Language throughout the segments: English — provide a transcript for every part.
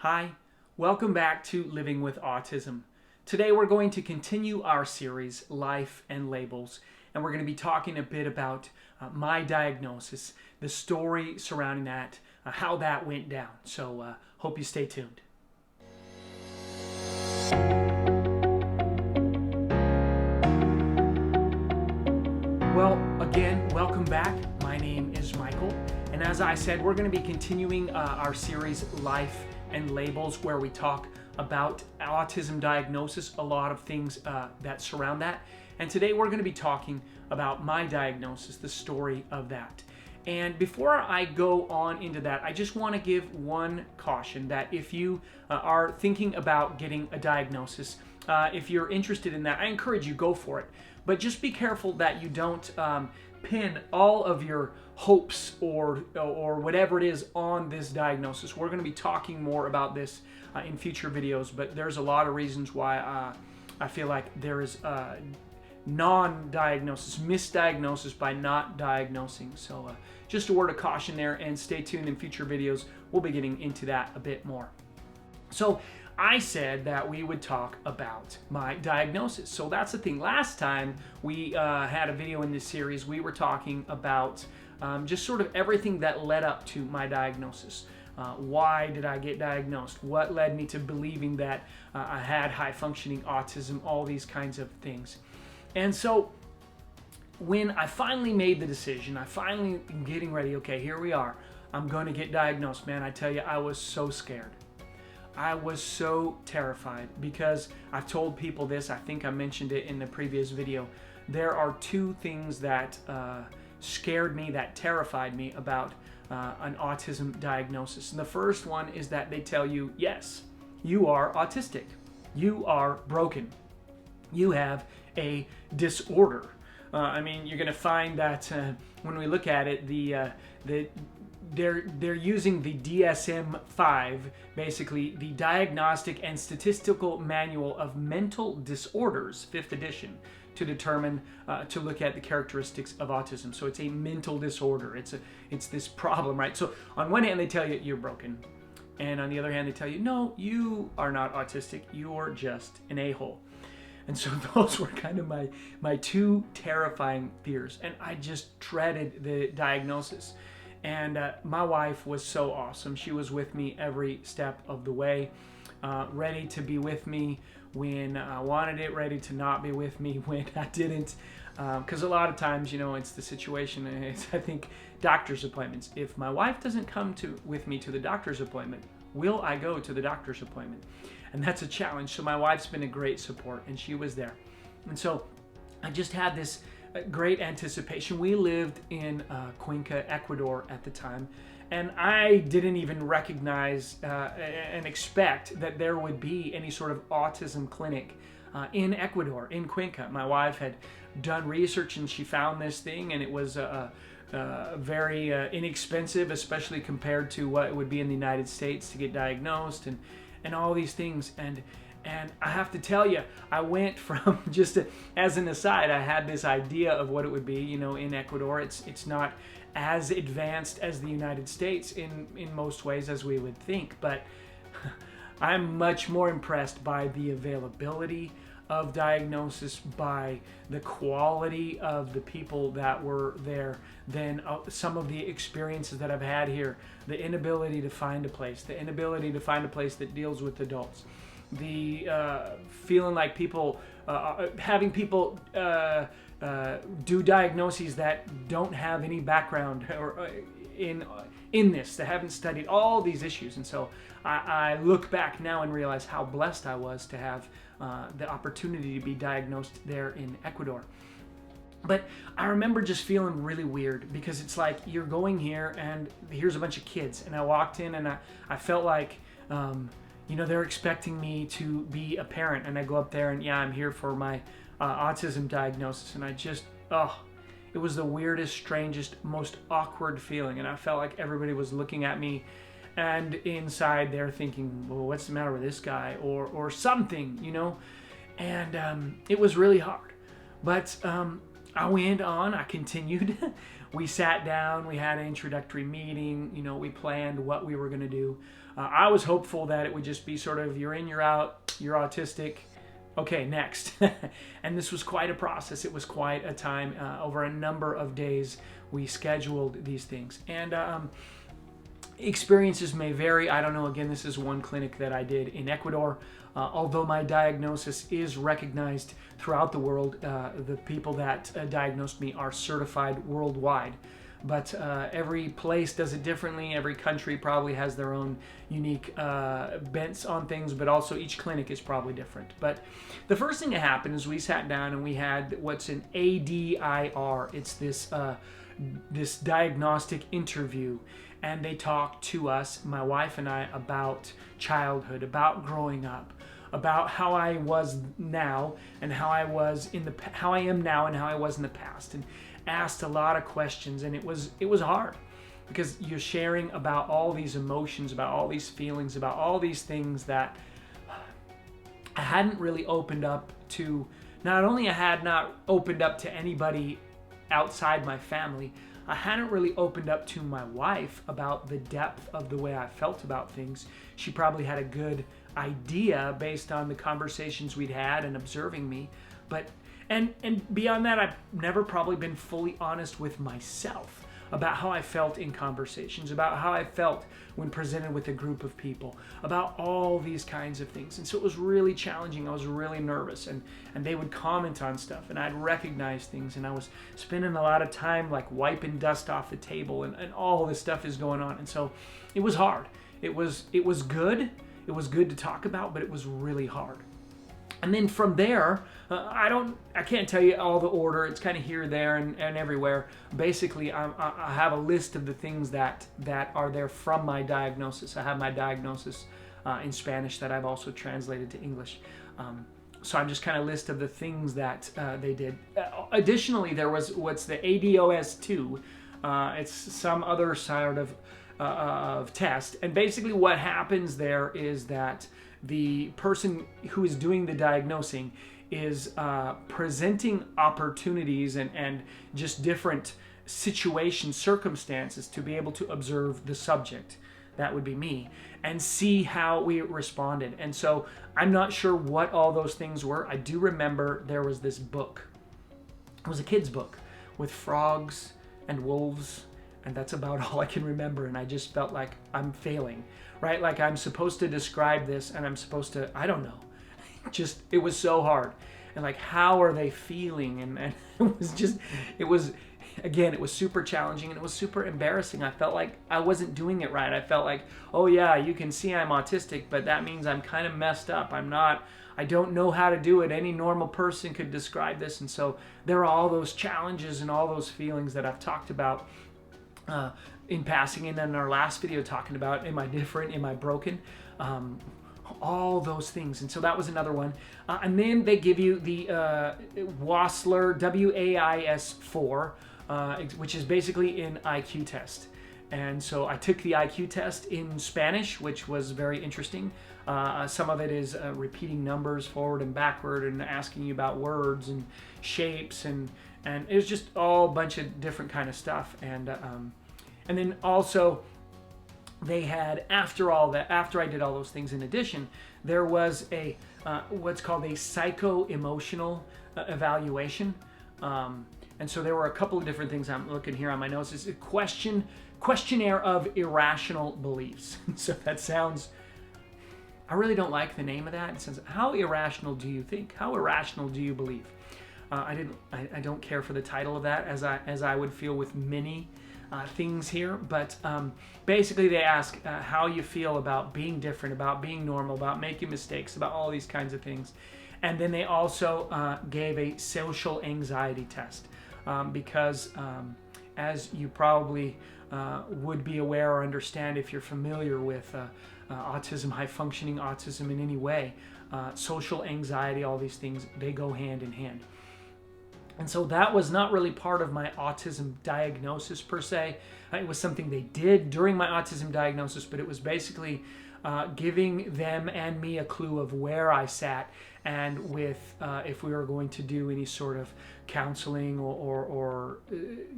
Hi, welcome back to Living with Autism. Today we're going to continue our series, Life and Labels, and we're going to be talking a bit about my diagnosis, the story surrounding that, how that went down. So hope you stay tuned. Well, again, welcome back. My name is Michael, and as I said, we're going to be continuing our series, Life and Labels, where we talk about autism diagnosis, a lot of things that surround that. And today we're going to be talking about my diagnosis, the story of that. And before I go on into that, I just want to give one caution that if you are thinking about getting a diagnosis, if you're interested in that, I encourage you, go for it. But just be careful that you don't pin all of your hopes or whatever it is on this diagnosis. We're going to be talking more about this in future videos, but there's a lot of reasons why I feel like there is non-diagnosis, misdiagnosis by not diagnosing. So just a word of caution there, and stay tuned in future videos. We'll be getting into that a bit more. So I said that we would talk about my diagnosis. So that's the thing. Last time we had a video in this series, we were talking about just sort of everything that led up to my diagnosis. Why did I get diagnosed? What led me to believing that I had high-functioning autism, all these kinds of things. And so when I finally made the decision, I finally am getting ready, okay, here we are. I'm going to get diagnosed. Man, I tell you, I was so scared. I was so terrified because I've told people this, I think I mentioned it in the previous video. There are two things that scared me, that terrified me about an autism diagnosis. And the first one is that they tell you, yes, you are autistic. You are broken. You have a disorder. I mean, you're going to find that when we look at it, they're using the DSM-5, basically the Diagnostic and Statistical Manual of Mental Disorders, 5th edition, to determine, to look at the characteristics of autism. So it's a mental disorder. It's this problem, right? So on one hand, they tell you you're broken. And on the other hand, they tell you, no, you are not autistic. You're just an a-hole. And so those were kind of my two terrifying fears. And I just dreaded the diagnosis. And my wife was so awesome. She was with me every step of the way, ready to be with me when I wanted it, ready to not be with me when I didn't. Because a lot of times, you know, it's the situation, I think, doctor's appointments. If my wife doesn't come with me to the doctor's appointment, will I go to the doctor's appointment? And that's a challenge. So my wife's been a great support, and she was there. And so I just had this great anticipation. We lived in Cuenca, Ecuador at the time, and I didn't even recognize and expect that there would be any sort of autism clinic in Ecuador, in Cuenca. My wife had done research and she found this thing, and it was very inexpensive, especially compared to what it would be in the United States to get diagnosed and all these things. And I have to tell you, I went from as an aside, I had this idea of what it would be, you know, in Ecuador. It's not as advanced as the United States in most ways as we would think, but I'm much more impressed by the availability of diagnosis, by the quality of the people that were there than some of the experiences that I've had here. The inability to find a place, that deals with adults. The feeling like people, having people do diagnoses that don't have any background or in this, that haven't studied all these issues. And so I look back now and realize how blessed I was to have the opportunity to be diagnosed there in Ecuador. But I remember just feeling really weird because it's like you're going here and here's a bunch of kids. And I walked in and I felt like, you know, they're expecting me to be a parent, and I go up there and yeah, I'm here for my autism diagnosis, and I just, it was the weirdest, strangest, most awkward feeling, and I felt like everybody was looking at me, and inside they're thinking, well, what's the matter with this guy, or something, you know, and it was really hard, but I went on, I continued. We sat down, we had an introductory meeting, you know, we planned what we were going to do. I was hopeful that it would just be sort of, you're in, you're out, you're autistic. Okay, next. And this was quite a process. It was quite a time. Over a number of days, we scheduled these things. And experiences may vary. I don't know. Again, this is one clinic that I did in Ecuador. Although my diagnosis is recognized throughout the world, the people that diagnosed me are certified worldwide. But every place does it differently. Every country probably has their own unique bents on things, but also each clinic is probably different. But the first thing that happened is we sat down and we had what's an ADIR. It's this diagnostic interview. And they talked to us, my wife and I, about childhood, about growing up, about how I was now and how I was how I am now and how I was in the past, and asked a lot of questions. And it was hard, because you're sharing about all these emotions, about all these feelings, about all these things that I hadn't really opened up to. Not only I had not opened up to anybody outside my family, I hadn't really opened up to my wife about the depth of the way I felt about things. She probably had a good idea based on the conversations we'd had and observing me, but and beyond that, I've never probably been fully honest with myself about how I felt in conversations, about how I felt when presented with a group of people, about all these kinds of things. And so it was really challenging. I was really nervous, and they would comment on stuff, and I'd recognize things, and I was spending a lot of time like wiping dust off the table, and all this stuff is going on. And so it was hard. It was good. It was good to talk about, but it was really hard. And then from there, I can't tell you all the order. It's kind of here, there, and everywhere. Basically, I have a list of the things that are there from my diagnosis. I have my diagnosis in Spanish that I've also translated to English. So I'm just kind of list of the things that they did. Additionally, there was what's the ADOS2. It's some other sort of test. And basically what happens there is that the person who is doing the diagnosing is presenting opportunities and just different situations, circumstances to be able to observe the subject, that would be me, and see how we responded. And so I'm not sure what all those things were. I do remember there was this book. It was a kid's book with frogs and wolves, and that's about all I can remember. And I just felt like I'm failing, right? Like I'm supposed to describe this, and I'm supposed to, I don't know. Just, it was so hard. And like, how are they feeling? And it was again, it was super challenging, and it was super embarrassing. I felt like I wasn't doing it right. I felt like, oh yeah, you can see I'm autistic, but that means I'm kind of messed up. I don't know how to do it. Any normal person could describe this. And so there are all those challenges and all those feelings that I've talked about in passing, and then in our last video talking about, am I different, am I broken, all those things. And so that was another one. And then they give you the WAIS-4, WAIS-4, which is basically an IQ test. And so I took the IQ test in Spanish, which was very interesting. Some of it is repeating numbers forward and backward and asking you about words and shapes, and it was just all a bunch of different kind of stuff. And then also they had, after I did all those things, in addition, there was a what's called a psycho-emotional evaluation. And so there were a couple of different things. I'm looking here on my notes. It's a questionnaire of irrational beliefs. So that sounds, I really don't like the name of that. It says, how irrational do you think? How irrational do you believe? I don't care for the title of that, as I would feel with many things here. But basically they ask how you feel about being different, about being normal, about making mistakes, about all these kinds of things. And then they also gave a social anxiety test, because as you probably would be aware or understand if you're familiar with autism, high-functioning autism in any way, social anxiety, all these things, they go hand in hand. And so that was not really part of my autism diagnosis per se. It was something they did during my autism diagnosis, but it was basically giving them and me a clue of where I sat, and with if we were going to do any sort of counseling or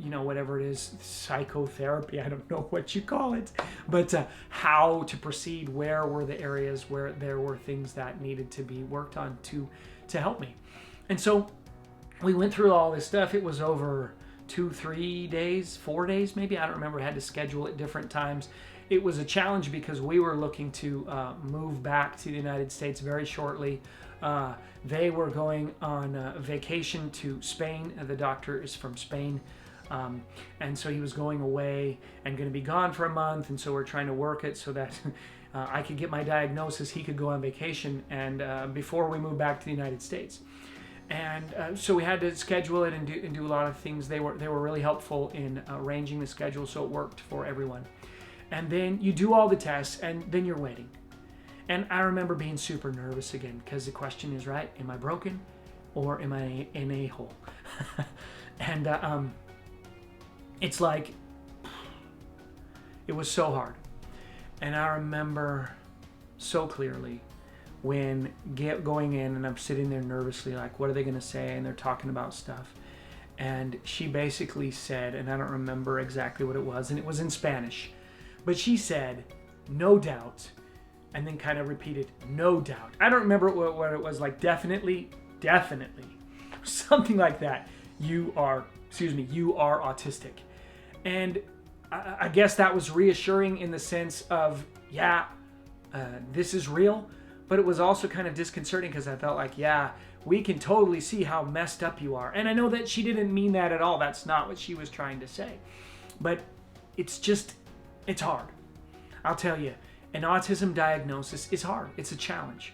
whatever it is, psychotherapy, I don't know what you call it, but how to proceed, where were the areas where there were things that needed to be worked on to help me. And so we went through all this stuff. It was over 2-3 days, 4 days maybe, I don't remember. I had to schedule it different times. It was a challenge because we were looking to move back to the United States very shortly. They were going on vacation to Spain. The doctor is from Spain. And so he was going away and going to be gone for a month. And so we're trying to work it so that I could get my diagnosis, he could go on vacation, and before we moved back to the United States. And so we had to schedule it and do a lot of things. They were really helpful in arranging the schedule so it worked for everyone. And then you do all the tests, and then you're waiting. And I remember being super nervous again, because the question is, right, am I broken or am I an a-hole? And it's like, it was so hard. And I remember so clearly when going in, and I'm sitting there nervously, like, what are they going to say? And they're talking about stuff. And she basically said, and I don't remember exactly what it was, and it was in Spanish, but she said, no doubt, and then kind of repeated, no doubt. I don't remember what it was, like, definitely, something like that. You are autistic. And I guess that was reassuring in the sense of, this is real, but it was also kind of disconcerting because I felt like, we can totally see how messed up you are. And I know that she didn't mean that at all. That's not what she was trying to say. But it's hard. I'll tell you, an autism diagnosis is hard. It's a challenge.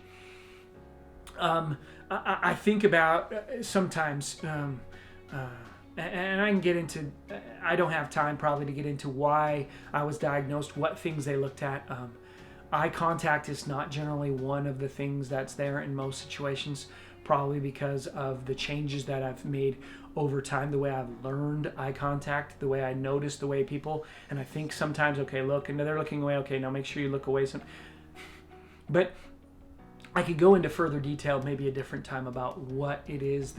I think about sometimes, and I can get into, I don't have time probably to get into why I was diagnosed, what things they looked at. Eye contact is not generally one of the things that's there in most situations, probably because of the changes that I've made over time, the way I've learned eye contact, the way I notice the way people, and I think sometimes, okay, look, and they're looking away, okay, now make sure you look away. But I could go into further detail maybe a different time about what it is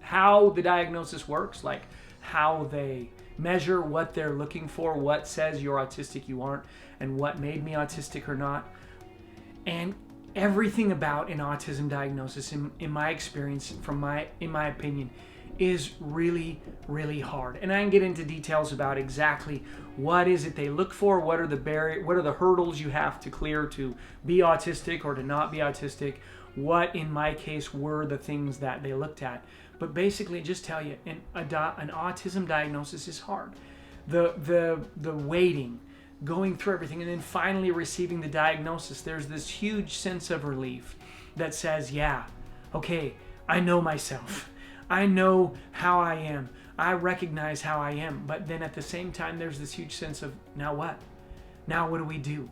how the diagnosis works, like how they measure what they're looking for, what says you're autistic, you aren't, and what made me autistic or not. And everything about an autism diagnosis, in my experience, in my opinion, is really, really hard. And I can get into details about exactly what is it they look for, what are the hurdles you have to clear to be autistic or to not be autistic, what in my case were the things that they looked at. But basically, just tell you, an autism diagnosis is hard. The waiting, going through everything, and then finally receiving the diagnosis, there's this huge sense of relief that says, okay, I know myself. I know how I am. I recognize how I am. But then at the same time, there's this huge sense of, now what? Now what do we do?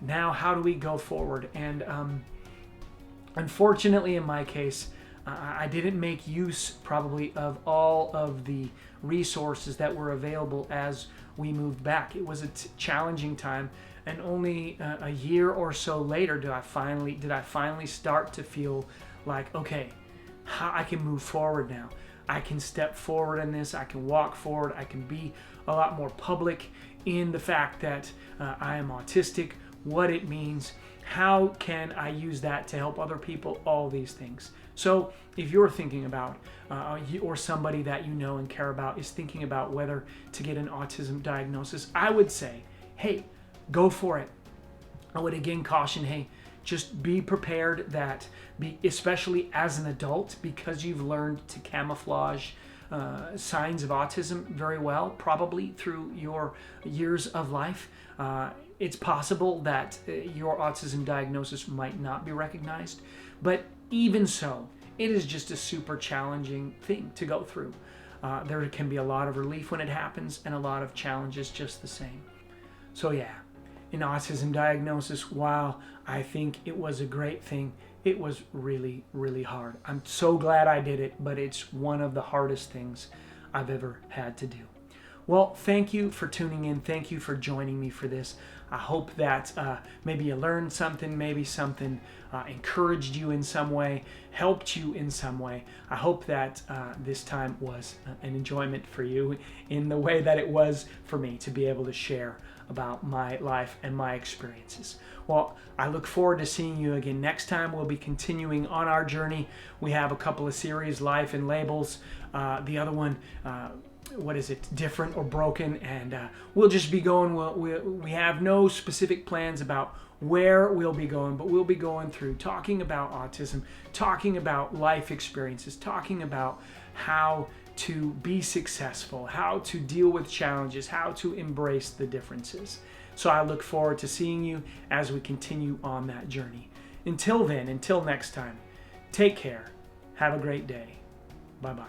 Now how do we go forward? And unfortunately, in my case, I didn't make use probably of all of the resources that were available as we moved back. It was a challenging time, and only a year or so later did I finally start to feel like, okay, I can move forward now. I can step forward in this. I can walk forward. I can be a lot more public in the fact that I am autistic, what it means, how can I use that to help other people, all these things. So if you're thinking about, or somebody that you know and care about is thinking about whether to get an autism diagnosis, I would say, hey, go for it. I would again caution, hey, just be prepared especially as an adult, because you've learned to camouflage signs of autism very well, probably through your years of life. It's possible that your autism diagnosis might not be recognized, but even so, it is just a super challenging thing to go through. There can be a lot of relief when it happens and a lot of challenges just the same. So an autism diagnosis, while I think it was a great thing, it was really, really hard. I'm so glad I did it, but it's one of the hardest things I've ever had to do. Well, thank you for tuning in. Thank you for joining me for this. I hope that maybe you learned something, maybe something encouraged you in some way, helped you in some way. I hope that this time was an enjoyment for you in the way that it was for me to be able to share about my life and my experiences. Well, I look forward to seeing you again next time. We'll be continuing on our journey. We have a couple of series, Life and Labels. The other one, what is it, Different or Broken, and we'll just be going. We have no specific plans about where we'll be going, but we'll be going through talking about autism, talking about life experiences, talking about how to be successful, how to deal with challenges, how to embrace the differences. So I look forward to seeing you as we continue on that journey. Until then, until next time, take care. Have a great day. Bye-bye.